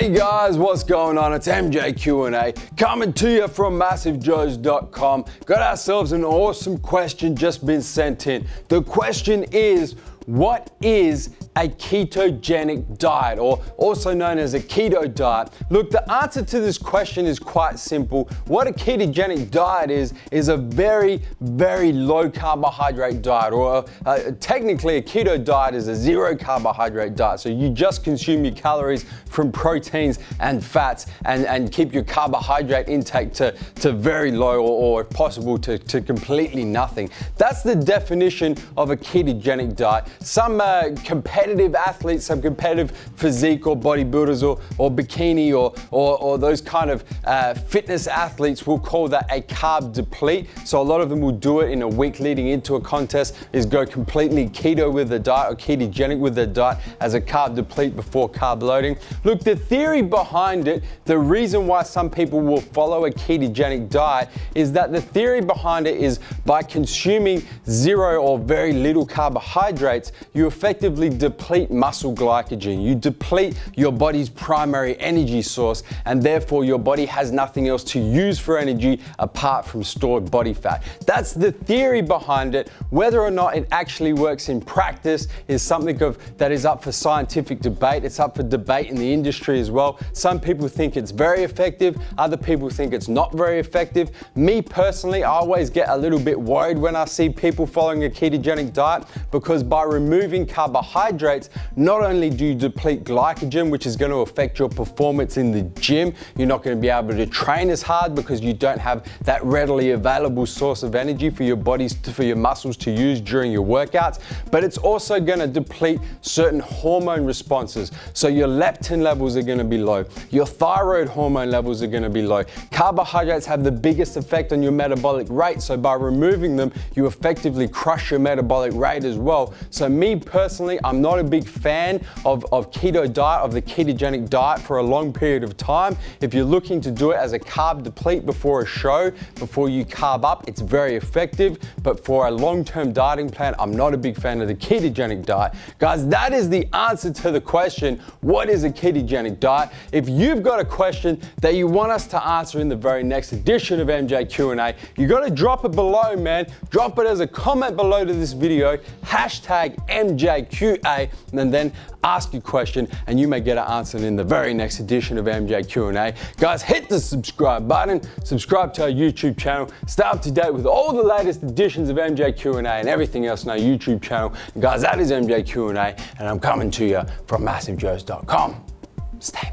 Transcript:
Hey guys, what's going on? It's MJQA coming to you from MassiveJoes.com. Got ourselves an awesome question just been sent in. The question is, what is a ketogenic diet, or also known as a keto diet? Look, the answer to this question is quite simple. What a ketogenic diet is a very, very low carbohydrate diet, or technically a keto diet is a zero carbohydrate diet. So you just consume your calories from proteins and fats and keep your carbohydrate intake to very low, or if possible to completely nothing. That's the definition of a ketogenic diet. Some competitive athletes, some competitive physique or bodybuilders or bikini or those kind of fitness athletes will call that a carb deplete. So a lot of them will do it in a week leading into a contest, is go completely keto with the diet or ketogenic with the diet as a carb deplete before carb loading. Look, the theory behind it, the reason why some people will follow a ketogenic diet is that the theory behind it is by consuming zero or very little carbohydrates, you effectively deplete muscle glycogen. You deplete your body's primary energy source, and therefore your body has nothing else to use for energy apart from stored body fat. That's the theory behind it. Whether or not it actually works in practice is something that is up for scientific debate. It's up for debate in the industry as well. Some people think it's very effective, other people think it's not very effective. Me personally, I always get a little bit worried when I see people following a ketogenic diet, because by removing carbohydrates, not only do you deplete glycogen, which is going to affect your performance in the gym, you're not going to be able to train as hard because you don't have that readily available source of energy for your muscles to use during your workouts, but it's also going to deplete certain hormone responses. So your leptin levels are going to be low, your thyroid hormone levels are going to be low. Carbohydrates have the biggest effect on your metabolic rate, so by removing them, you effectively crush your metabolic rate as well. So me personally, I'm not a big fan of keto diet, of the ketogenic diet for a long period of time. If you're looking to do it as a carb deplete before a show, before you carb up, it's very effective. But for a long-term dieting plan, I'm not a big fan of the ketogenic diet. Guys, that is the answer to the question, what is a ketogenic diet? If you've got a question that you want us to answer in the very next edition of MJQA, you got to drop it below, man. Drop it as a comment below to this video, hashtag MJQA, and then ask your question, and you may get it answered in the very next edition of MJQA. Guys, hit the subscribe button, subscribe to our YouTube channel, stay up to date with all the latest editions of MJQA and everything else on our YouTube channel. And guys, that is MJQA, and I'm coming to you from MassiveJoes.com. Stay